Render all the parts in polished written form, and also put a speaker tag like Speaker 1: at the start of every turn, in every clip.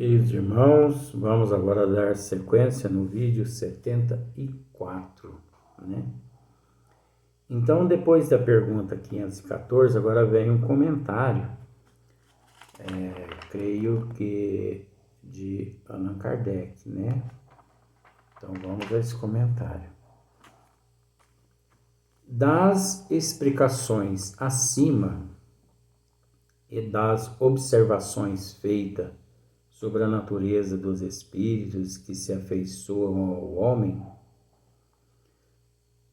Speaker 1: Queridos irmãos, vamos agora dar sequência no vídeo 74, né? Então, depois da pergunta 514, agora vem um comentário, creio que de Allan Kardec, né? Então, vamos a esse comentário. Das explicações acima e das observações feitas sobre a natureza dos espíritos que se afeiçoam ao homem,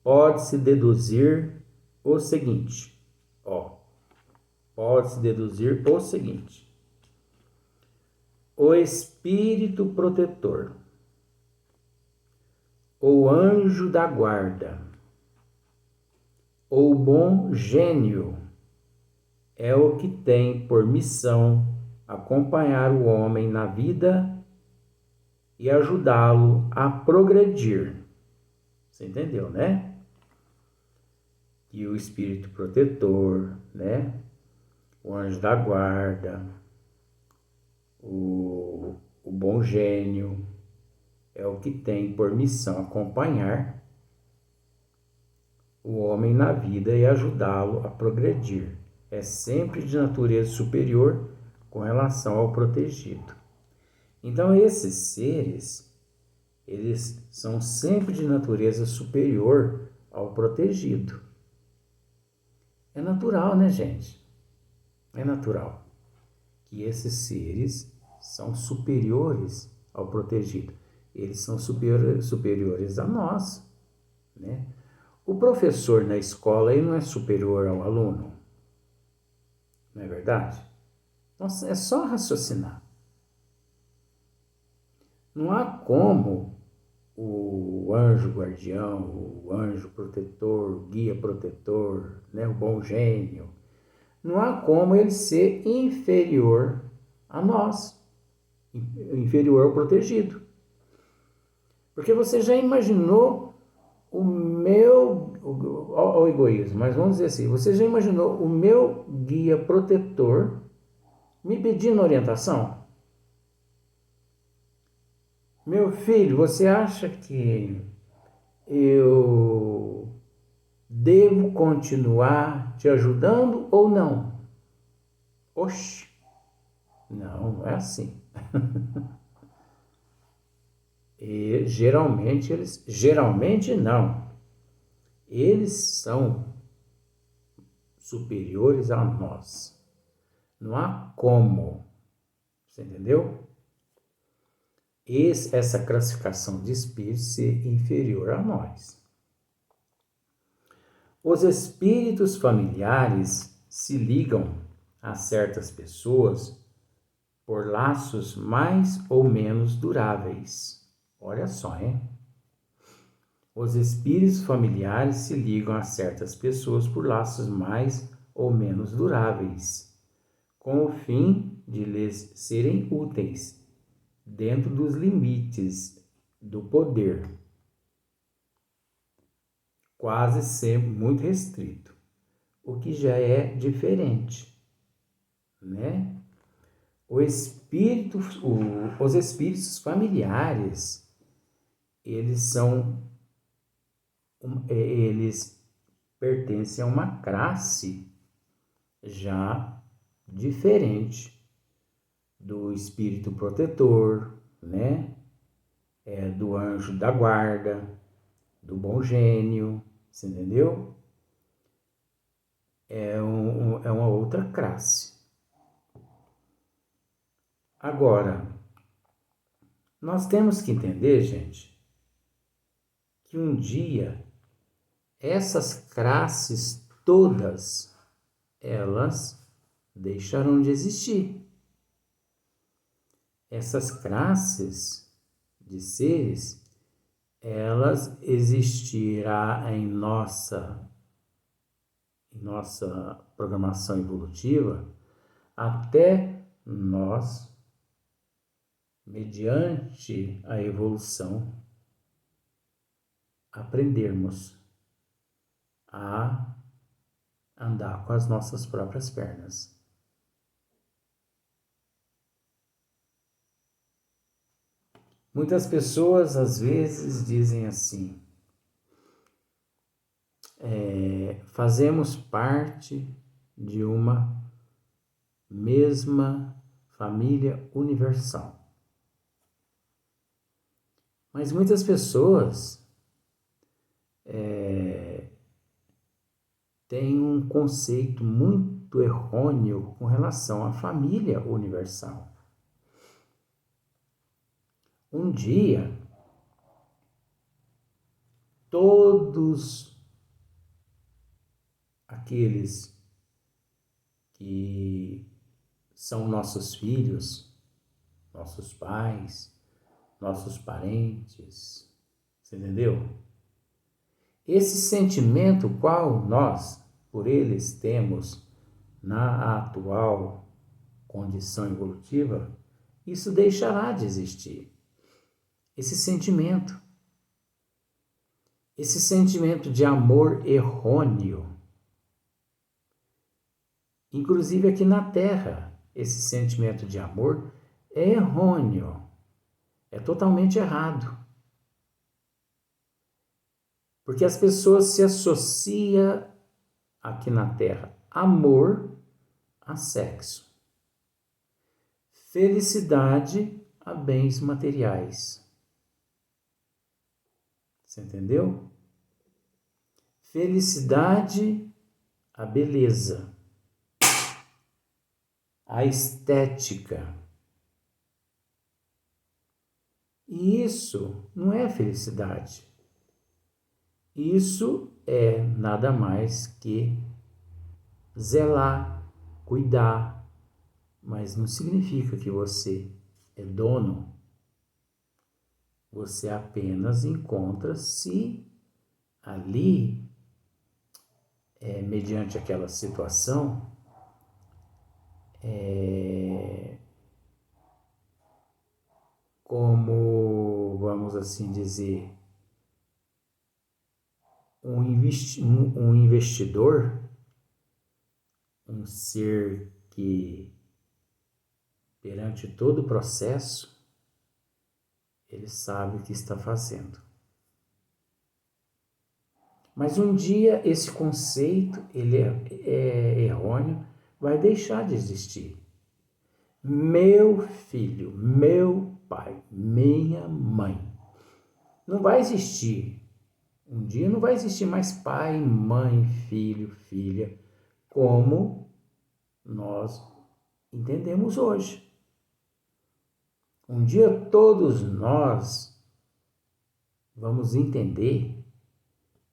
Speaker 1: pode-se deduzir o seguinte, o espírito protetor, o anjo da guarda, ou bom gênio, é o que tem por missão acompanhar o homem na vida e ajudá-lo a progredir. Você entendeu, né? E o espírito protetor, né? O anjo da guarda, o bom gênio, é o que tem por missão acompanhar o homem na vida e ajudá-lo a progredir. É sempre de natureza superior com relação ao protegido. Então, esses seres, eles são sempre de natureza superior ao protegido. É natural, né, gente? É natural que esses seres são superiores ao protegido. Eles são superiores a nós, né? O professor na escola ele não é superior ao aluno, não é verdade? Então, é só raciocinar. Não há como o anjo guardião, o anjo protetor, o guia protetor, né, o bom gênio, não há como ele ser inferior a nós, inferior ao protegido. Porque você já imaginou o egoísmo, mas vamos dizer assim, você já imaginou o meu guia protetor me pedindo orientação? Meu filho, você acha que eu devo continuar te ajudando ou não? Oxe, não é assim. E geralmente não. Eles são superiores a nós. Não há como. Você entendeu? Essa classificação de espíritos ser inferior a nós. Os espíritos familiares se ligam a certas pessoas por laços mais ou menos duráveis. Olha só, hein? Os espíritos familiares se ligam a certas pessoas por laços mais ou menos duráveis, com o fim de lhes serem úteis, dentro dos limites do poder, quase sempre muito restrito, o que já é diferente, né? Os espíritos familiares, eles pertencem a uma classe já diferente do espírito protetor, né? Do anjo da guarda, do bom gênio, você entendeu? É uma outra classe. Agora, nós temos que entender, gente, que um dia essas classes todas, elas deixarão de existir. Essas classes de seres, elas existirá em nossa programação evolutiva até nós, mediante a evolução, aprendermos a andar com as nossas próprias pernas. Muitas pessoas às vezes dizem assim: fazemos parte de uma mesma família universal. Mas muitas pessoas têm um conceito muito errôneo com relação à família universal. Um dia, todos aqueles que são nossos filhos, nossos pais, nossos parentes, você entendeu? Esse sentimento qual nós, por eles, temos na atual condição evolutiva, isso deixará de existir. Esse sentimento de amor errôneo. Inclusive aqui na Terra, esse sentimento de amor é errôneo, é totalmente errado. Porque as pessoas se associam aqui na Terra amor a sexo, felicidade a bens materiais. Você entendeu? Felicidade a beleza, a estética. E isso não é felicidade. Isso é nada mais que zelar, cuidar, mas não significa que você é dono. Você apenas encontra-se ali, mediante aquela situação, como, vamos assim dizer, um investidor, um ser que, perante todo o processo, ele sabe o que está fazendo. Mas um dia esse conceito, ele é errôneo, vai deixar de existir. Meu filho, meu pai, minha mãe. Não vai existir. Um dia não vai existir mais pai, mãe, filho, filha, como nós entendemos hoje. Um dia todos nós vamos entender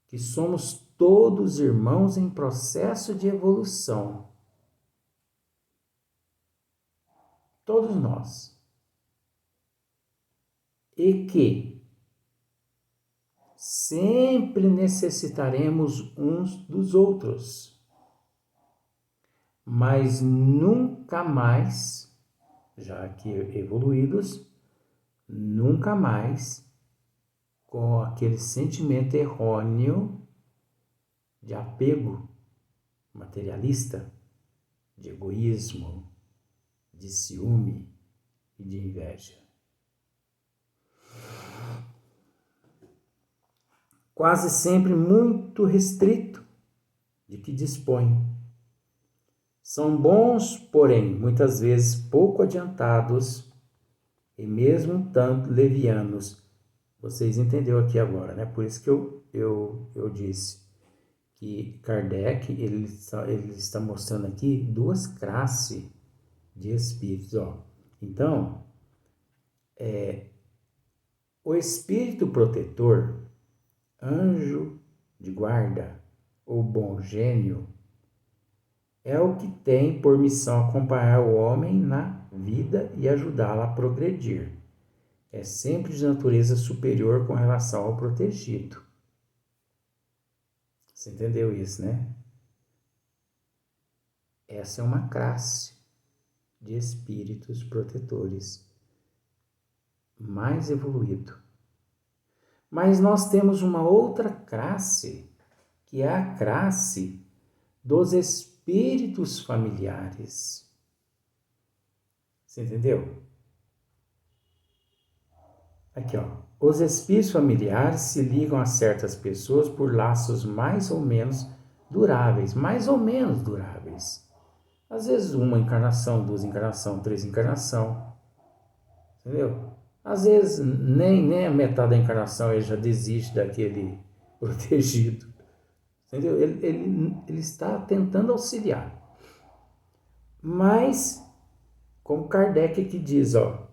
Speaker 1: que somos todos irmãos em processo de evolução. Todos nós. E que sempre necessitaremos uns dos outros, mas nunca mais, já que evoluídos, nunca mais com aquele sentimento errôneo de apego materialista, de egoísmo, de ciúme e de inveja. Quase sempre muito restrito de que dispõe. São bons, porém, muitas vezes pouco adiantados e mesmo tanto levianos. Vocês entenderam aqui agora, né? Por isso que eu disse que Kardec ele está mostrando aqui duas classes de espíritos. Ó. Então, o espírito protetor, anjo de guarda ou bom gênio, é o que tem por missão acompanhar o homem na vida e ajudá-lo a progredir. É sempre de natureza superior com relação ao protegido. Você entendeu isso, né? Essa é uma classe de espíritos protetores mais evoluído. Mas nós temos uma outra classe, que é a classe dos espíritos familiares. Você entendeu? Aqui, ó. Os espíritos familiares se ligam a certas pessoas por laços mais ou menos duráveis. Mais ou menos duráveis. Às vezes uma encarnação, duas encarnação, três encarnação. Entendeu? Às vezes nem a metade da encarnação ele já desiste daquele protegido. Entendeu? Ele está tentando auxiliar. Mas, como Kardec aqui diz, ó,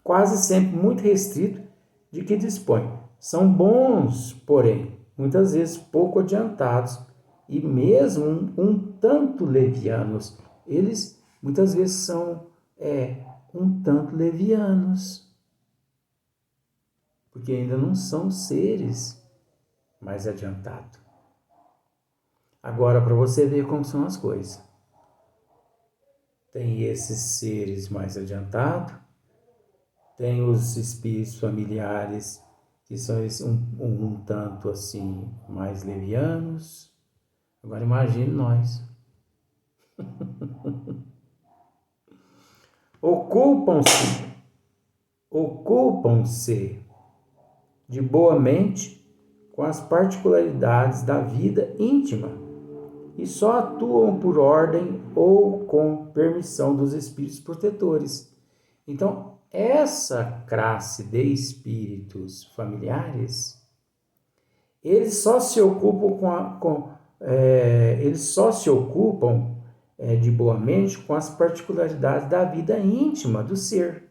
Speaker 1: quase sempre muito restrito de que dispõe. São bons, porém, muitas vezes pouco adiantados e mesmo um tanto levianos. Eles muitas vezes são um tanto levianos, porque ainda não são seres mais adiantados. Agora, para você ver como são as coisas. Tem esses seres mais adiantados, tem os espíritos familiares, que são um tanto assim mais levianos. Agora imagine nós. Ocupam-se de boa mente com as particularidades da vida íntima e só atuam por ordem ou com permissão dos espíritos protetores. Então, essa classe de espíritos familiares, eles só se ocupam eles só se ocupam de boa mente com as particularidades da vida íntima do ser.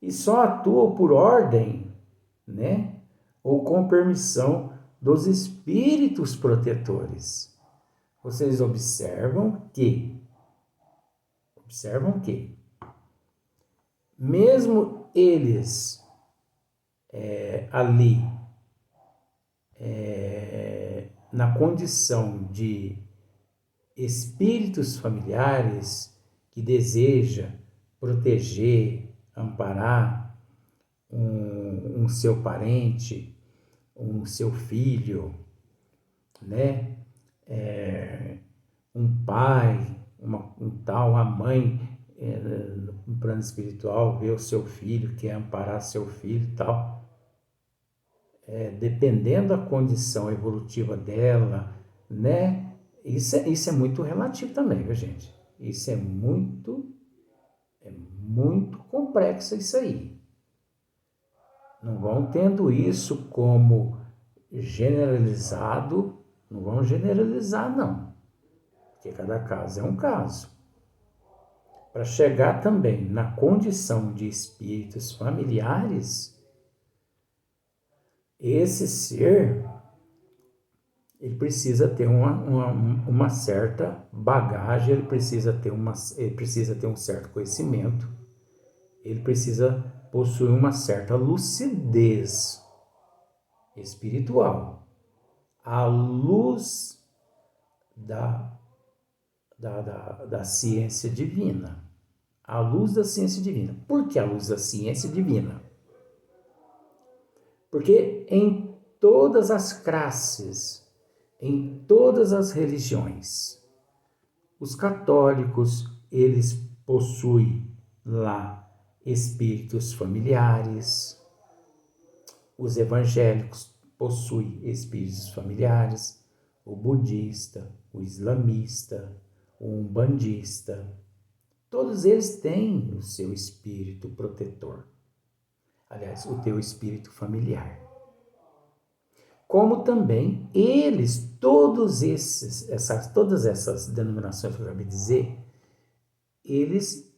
Speaker 1: E só atuam por ordem, né? Ou com permissão dos espíritos protetores. Vocês observam que mesmo eles ali na condição de espíritos familiares que deseja proteger, amparar um seu parente, um seu filho, né? Um pai, uma mãe no plano espiritual vê o seu filho, quer amparar seu filho e tal. Dependendo da condição evolutiva dela, né? Isso é muito relativo também, viu, gente? Isso é muito complexo isso aí. Não vão tendo isso como generalizado, não vão generalizar, não. Porque cada caso é um caso. Para chegar também na condição de espíritos familiares, esse ser, ele precisa ter uma certa bagagem, ele precisa ter um certo conhecimento, ele precisa possuir uma certa lucidez espiritual, à luz da ciência divina. À luz da ciência divina. Por que a luz da ciência divina? Porque em todas as classes, em todas as religiões, os católicos, eles possuem lá espíritos familiares, os evangélicos possuem espíritos familiares, o budista, o islamista, o umbandista, todos eles têm o seu espírito protetor. Aliás, o teu espírito familiar. Como também eles, todas essas denominações que eu acabei de dizer, eles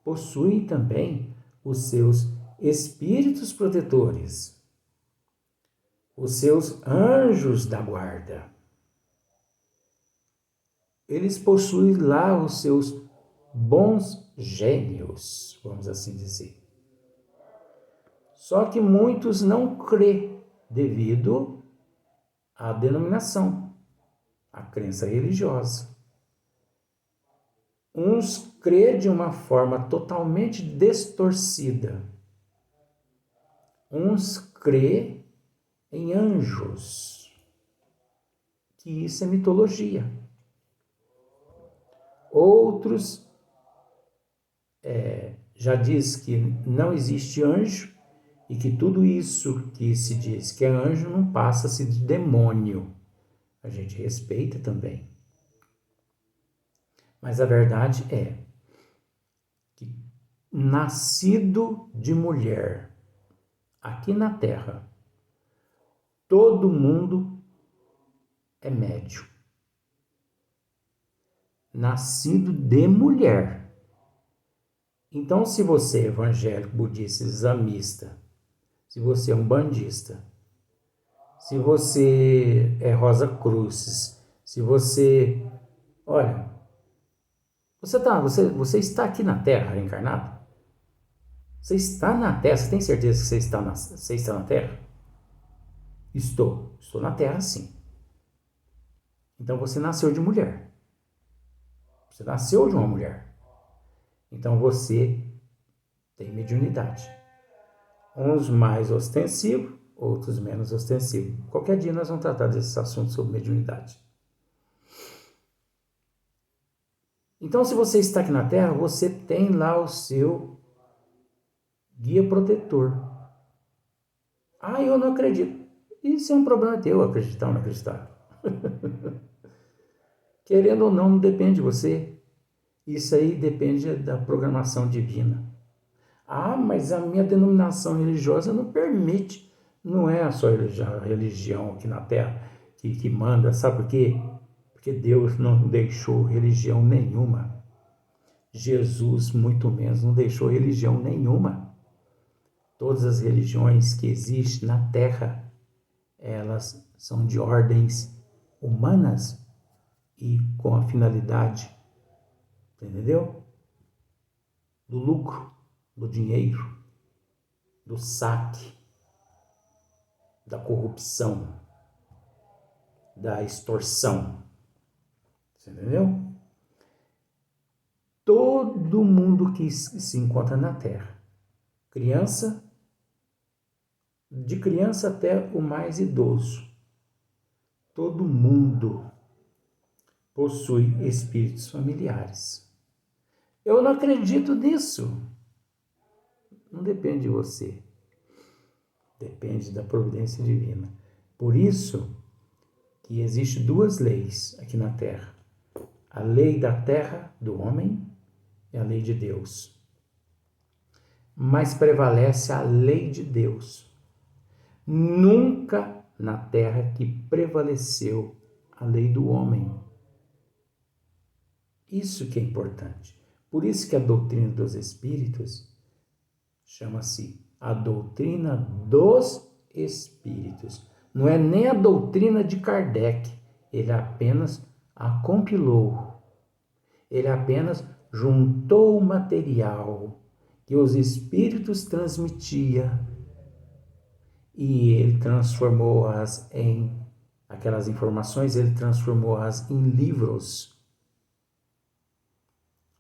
Speaker 1: possuem também os seus espíritos protetores, os seus anjos da guarda. Eles possuem lá os seus bons gênios, vamos assim dizer. Só que muitos não crê devido à denominação, à crença religiosa. Uns crê de uma forma totalmente distorcida. Uns crê em anjos, que isso é mitologia. Outros já diz que não existe anjo e que tudo isso que se diz que é anjo não passa-se de demônio. A gente respeita também. Mas a verdade é que nascido de mulher aqui na Terra, todo mundo é médium. Nascido de mulher. Então, se você é evangélico, budista, islamista, se você é um bandista, se você é Rosa Cruzes, se você... Olha, você está aqui na Terra reencarnado? Você está na Terra? Você tem certeza que você está na Terra? Estou. Estou na Terra, sim. Então você nasceu de mulher. Você nasceu de uma mulher. Então você tem mediunidade. Uns mais ostensivos, outros menos ostensivos. Qualquer dia nós vamos tratar desses assuntos sobre mediunidade. Então, se você está aqui na Terra, você tem lá o seu guia protetor. Ah, eu não acredito. Isso é um problema teu, acreditar ou não acreditar. Querendo ou não, não depende de você. Isso aí depende da programação divina. Ah, mas a minha denominação religiosa não permite. Não é só a religião aqui na Terra que manda. Sabe por quê? Porque Deus não deixou religião nenhuma. Jesus, muito menos, não deixou religião nenhuma. Todas as religiões que existem na Terra, elas são de ordens humanas e com a finalidade, entendeu? Do lucro, do dinheiro, do saque, da corrupção, da extorsão. Você entendeu? Todo mundo que se encontra na Terra, de criança até o mais idoso, todo mundo possui espíritos familiares. Eu não acredito nisso. Não depende de você. Depende da providência divina. Por isso que existem duas leis aqui na Terra. A lei da terra do homem e a lei de Deus. Mas prevalece a lei de Deus. Nunca na Terra que prevaleceu a lei do homem. Isso que é importante. Por isso que a doutrina dos espíritos chama-se a doutrina dos espíritos. Não é nem a doutrina de Kardec. Ele apenas a compilou. Ele apenas juntou o material que os espíritos transmitia e ele transformou-as em aquelas informações, ele transformou-as em livros.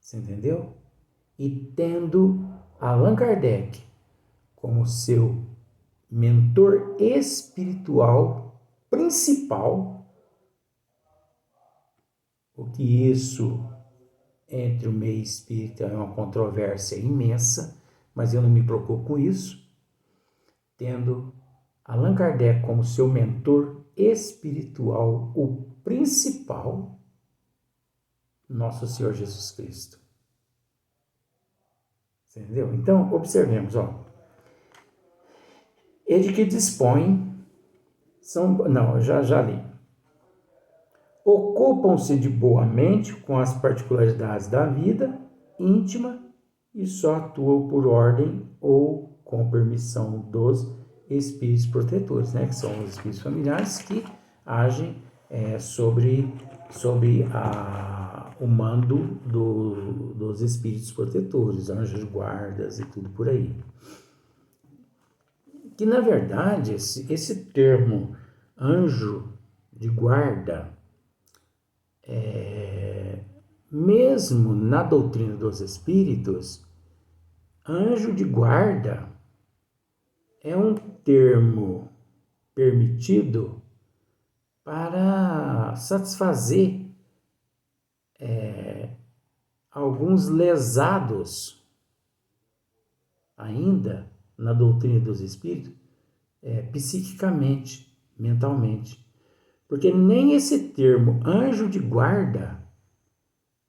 Speaker 1: Você entendeu? E tendo Allan Kardec como seu mentor espiritual principal, o que isso entre o meio espírita é uma controvérsia imensa, mas eu não me preocupo com isso, tendo Allan Kardec como seu mentor espiritual, o principal, nosso Senhor Jesus Cristo. Entendeu? Então, observemos, ó. Ele que dispõe, já li. Ocupam-se de boa mente com as particularidades da vida íntima e só atuam por ordem ou com permissão dos espíritos protetores, né? Que são os espíritos familiares que agem sobre o mando dos espíritos protetores, anjos guardas e tudo por aí. Que, na verdade, esse termo anjo de guarda, mesmo na doutrina dos espíritos, anjo de guarda é um termo permitido para satisfazer alguns lesados ainda na doutrina dos espíritos, psiquicamente, mentalmente. Porque nem esse termo anjo de guarda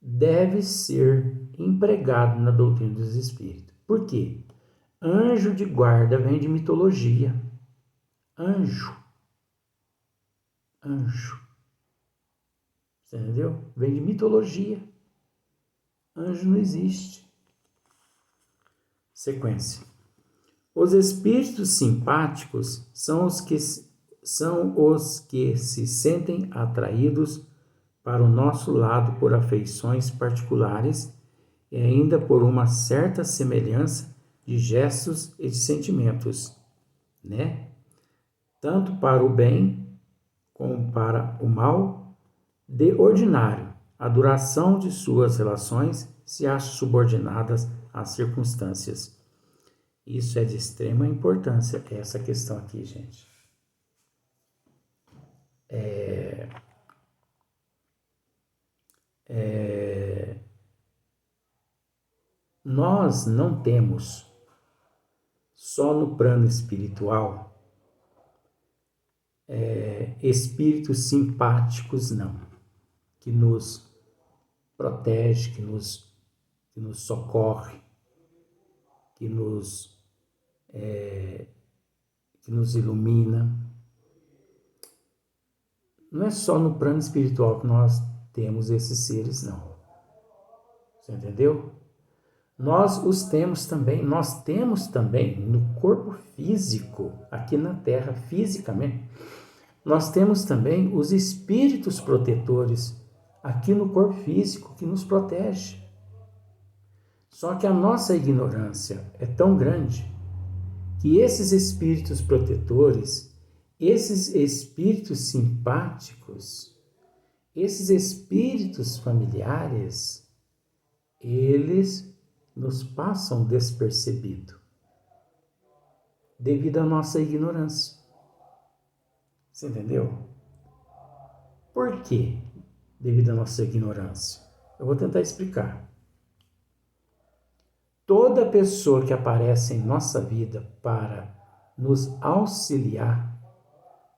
Speaker 1: deve ser empregado na doutrina dos espíritos. Por quê? Anjo de guarda vem de mitologia. Anjo. Você entendeu? Vem de mitologia. Anjo não existe. Sequência. Os espíritos simpáticos são os que se sentem atraídos para o nosso lado por afeições particulares e ainda por uma certa semelhança de gestos e de sentimentos, né? Tanto para o bem como para o mal. De ordinário, a duração de suas relações se acha subordinadas às circunstâncias. Isso é de extrema importância, essa questão aqui, gente. Nós não temos só no plano espiritual espíritos simpáticos, não, que nos protege, que nos socorre, que nos ilumina. Não é só no plano espiritual que nós temos esses seres, não. Você entendeu? Nós temos também no corpo físico, aqui na Terra, fisicamente, nós temos também os espíritos protetores aqui no corpo físico que nos protege. Só que a nossa ignorância é tão grande que esses espíritos protetores, esses espíritos simpáticos, esses espíritos familiares, eles nos passam despercebido devido à nossa ignorância. Você entendeu? Por quê? Devido à nossa ignorância. Eu vou tentar explicar. Toda pessoa que aparece em nossa vida para nos auxiliar,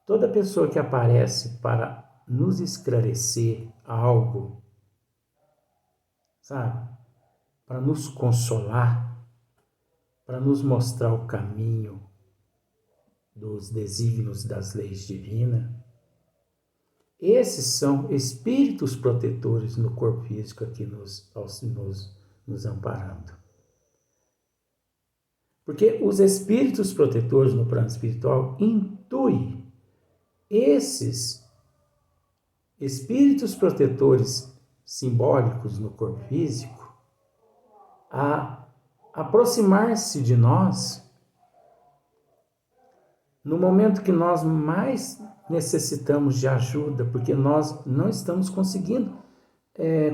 Speaker 1: toda pessoa que aparece para nos esclarecer algo, sabe? Para nos consolar, para nos mostrar o caminho dos desígnios das leis divinas. Esses são espíritos protetores no corpo físico aqui nos amparando. Porque os espíritos protetores no plano espiritual intuem esses espíritos protetores simbólicos no corpo físico a aproximar-se de nós no momento que nós mais necessitamos de ajuda, porque nós não estamos conseguindo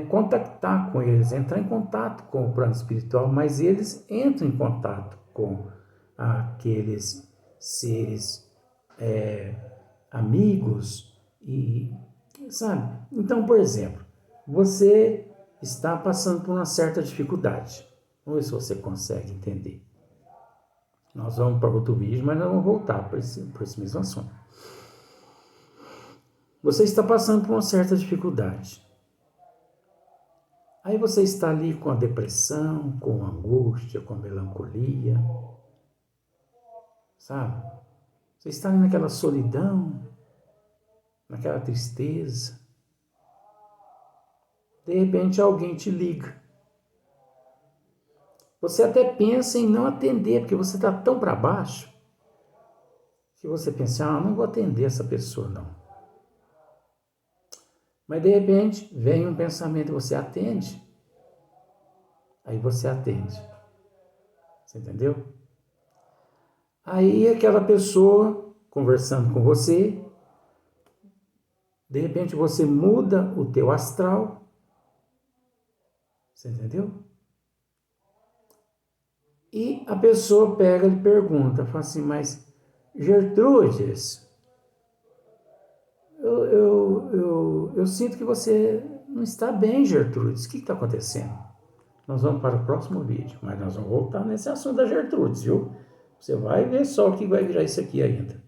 Speaker 1: contactar com eles, entrar em contato com o plano espiritual, mas eles entram em contato com aqueles seres amigos e, sabe? Então, por exemplo, você está passando por uma certa dificuldade. Vamos ver se você consegue entender. Nós vamos para outro vídeo, mas nós vamos voltar para esse mesmo assunto. Você está passando por uma certa dificuldade. Aí você está ali com a depressão, com a angústia, com a melancolia, sabe? Você está ali naquela solidão, naquela tristeza. De repente alguém te liga. Você até pensa em não atender, porque você está tão para baixo, que você pensa, não vou atender essa pessoa, não. Mas de repente vem um pensamento, você atende. Aí você atende. Você entendeu? Aí aquela pessoa conversando com você, de repente você muda o teu astral. Você entendeu? E a pessoa pega e pergunta, fala assim, mas Gertrudes, eu sinto que você não está bem, Gertrudes. O que está acontecendo? nós vamos para o próximo vídeo, mas nós vamos voltar nesse assunto da Gertrudes, viu? Você vai ver só o que vai virar isso aqui ainda.